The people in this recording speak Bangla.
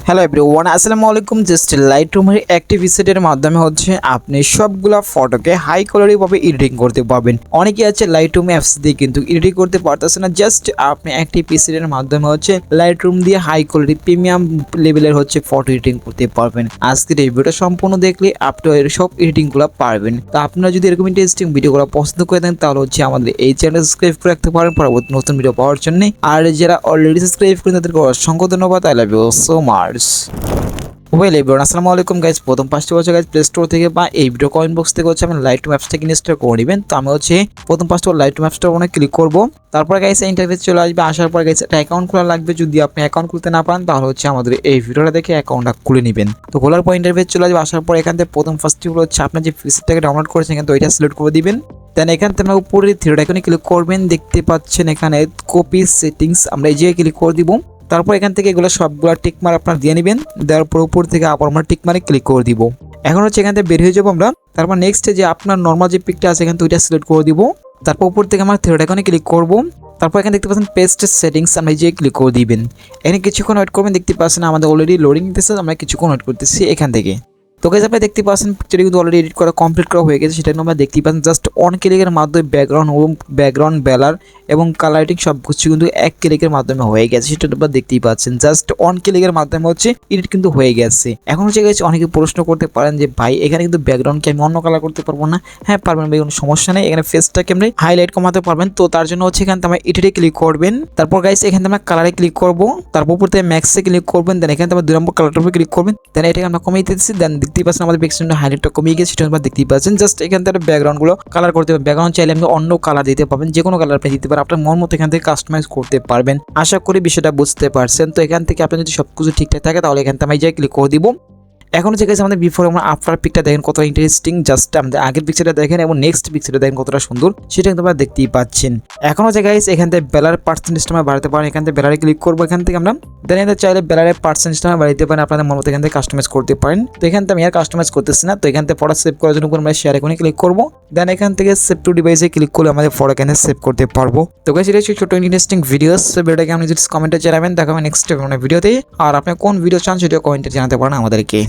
হ্যালো এভরিওয়ান, আসসালামু আলাইকুম। জাস্ট লাইটরুমের অ্যাক্টিভ সেটের মাধ্যমে আপনি সবগুলা ফটোকে হাই কোয়ালিটি ভাবে এডিটিং করতে পারবেন। অনেকে আছে লাইটরুম অ্যাপস দিয়ে কিন্তু এডিট করতে পারতেছে না। জাস্ট আপনি অ্যাক্টিভ সেটের মাধ্যমে লাইটরুম দিয়ে হাই কোয়ালিটি প্রিমিয়াম লেভেলের ফটো এডিটিং করতে পারবেন। আজকের এই ভিডিওটা সম্পূর্ণ দেখলে আপনি এর সব এডিটিংগুলো পারবেন। তো আপনারা যদি এরকম ইন্টারেস্টিং ভিডিওগুলো পছন্দ করে দেন তাহলে আমাদের এই চ্যানেল সাবস্ক্রাইব করে রাখতে পারেন পরবর্তী নতুন ভিডিও পাওয়ার জন্য। আর যারা অলরেডি সাবস্ক্রাইব করেন তাদেরকে অসংখ্য ধন্যবাদ। I love you so much. Well everyone, আসসালামু আলাইকুম গাইস। প্রথম 5টি গাইস প্লে স্টোর থেকে বা এই ভিডিও কমেন্ট বক্স থেকে আপনি লাইটরুম অ্যাপসটাকে ইনস্টল করে নেবেন। তো আমি প্রথম 5টি লাইটরুম অ্যাপসটার উপরে ক্লিক করব। তারপর গাইস ইন্টারফেস চলে আসবে। আসার পর গাইস একটা অ্যাকাউন্ট খোলা লাগবে। যদি আপনি অ্যাকাউন্ট খুলতে না পারেন তাহলে আমাদের এই ভিডিওটা দেখে অ্যাকাউন্টটা খুলে নেবেন। তো খোলার পর ইন্টারফেস চলে আসবে। আসার পর এখান থেকে প্রথম ফার্স্টটি আপনার যে ফিচারটাকে ডাউনলোড করেছেন এখান থেকে ওইটা সিলেক্ট করে দিবেন। দেন এখান থেকে আমরা উপরে থ্রি আইকনে ক্লিক করবেন। দেখতে পাচ্ছেন এখানে কপি সেটিংস, আমরা এই জায়গায় ক্লিক করে দিব। তারপর এখান থেকে এগুলো সবগুলা টিকমার আপনারা দিয়ে নেবেন। দেওয়ার পর উপর থেকে আবার আমরা টিকমারে ক্লিক করে দিব। এখন এখান থেকে বের হয়ে যাবো আমরা। তারপর নেক্সট যে আপনার নর্মাল যে পিকটা আছে এখান থেকে ওইটা সিলেক্ট করে দিব। তারপর উপর থেকে আমরা থ্রি আইকনে ক্লিক করব। তারপর এখানে দেখতে পাচ্ছেন পেস্ট সেটিংস, আমরা এই যে ক্লিক করে দিবেন। এখানে কিছুক্ষণ ওয়েট করবেন। দেখতে পাচ্ছেন আমাদের অলরেডি লোডিং দিতেছে, আমরা কিছুক্ষণ ওয়েট করতেছি এখান থেকে। তো গাইস আপনি দেখতে পাচ্ছেন পিকচারটি কিন্তু অলরেডি এডিট করা কমপ্লিট করা হয়ে গেছে। সেটা আমরা দেখতে পাচ্ছেন জাস্ট অন ক্লিকের মাধ্যমে ব্যাকগ্রাউন্ড ব্যালার এবং কালারিং সব কিছু কিন্তু এক ক্লিকের মাধ্যমে হয়ে গেছে। সেটা আপনারা দেখতেই পাচ্ছেন জাস্ট অন ক্লিকের মাধ্যমে এডিট কিন্তু হয়ে গেছে। এখন গাইস অনেকে প্রশ্ন করতে পারেন যে ভাই এখানে কিন্তু ব্যাকগ্রাউন্ডকে আমি অন্য কালার করতে পারবো না। হ্যাঁ পারবেন ভাই, কোনো সমস্যা নেই। এখানে ফেসটাকে আপনি হাইলাইট কমাতে পারবেন। তো তার জন্য এখান থেকে আমরা এডিটে ক্লিক করবেন। তারপর গাইস এখান থেকে আমরা কালারে ক্লিক করব। তারপর উপর থেকে ম্যাক্সে ক্লিক করবেন। দেন এখান থেকে আমরা 2 নম্বর কালারটার উপরে ক্লিক করবেন। দেন এটাকে আমরা কমিয়ে দিতেছি। দেন দেখতেই পাচ্ছেন আমাদের ব্যাকগ্রাউন্ডের হাইলাইটটা কমিয়ে গেছে। সেটা আপনারা দেখতেই পাচ্ছেন। জাস্ট এখান থেকে ব্যাকগ্রাউন্ডগুলো কালার করতে পারবেন। ব্যাকগ্রাউন্ড চাইলে আপনি অন্য কালার দিতে পারবেন, যে কোনো কালার আপনি দিতে পারেন। আপনার মন মতো এখান থেকে কাস্টমাইজ করতে পারবেন। আশা করি বিষয়টা বুঝতে পারছেন। তো এখান থেকে আপনার যদি সবকিছু ঠিকঠাক থাকে তাহলে এখান থেকে আমি যাই ক্লিক করে দিব। এখন আমাদের বিফোর এবং আফটার পিকটা দেখেন কত ইন্টারেস্টিং। জাস্ট আমাদের আগের পিকচারটা দেখেন এবং নেক্সট পিকচারটা দেখেন কতটা সুন্দর, সেটা কিন্তু আপনারা দেখতেই পাচ্ছেন। এখন গাইস এখান থেকে বেলার পার্সেন্টেজটা আমরা বাড়াতে পারেন। এখান থেকে বেলারে ক্লিক করবো। এখান থেকে আমরা দেন চাইলে বেলারের পার্সেন্টেজটা বাড়াতে পারেন। আপনাদের মন মতো এখান থেকে কাস্টমাইজ করতে পারেন। তো এখান থেকে আমি আর কাস্টমাইজ করতেছি না। তো এখান থেকে ফটো সেভ করার জন্য আমরা শেয়ার এখানে ক্লিক করবো। দেন এখান থেকে সেভ টু ডিভাইসে ক্লিক করলে আমাদের ফটো এখানে সেভ করতে পারবো। তো গাইস এটা ছোট ইন্টারেস্টিং ভিডিওস। ভিডিওটাকে আপনি যদি কমেন্টে জানাবেন, দেখাবেন নেক্সট ভিডিওতে। আর আপনি কোন ভিডিও চান সেটা কমেন্টে জানাতে পারেন আমাদেরকে।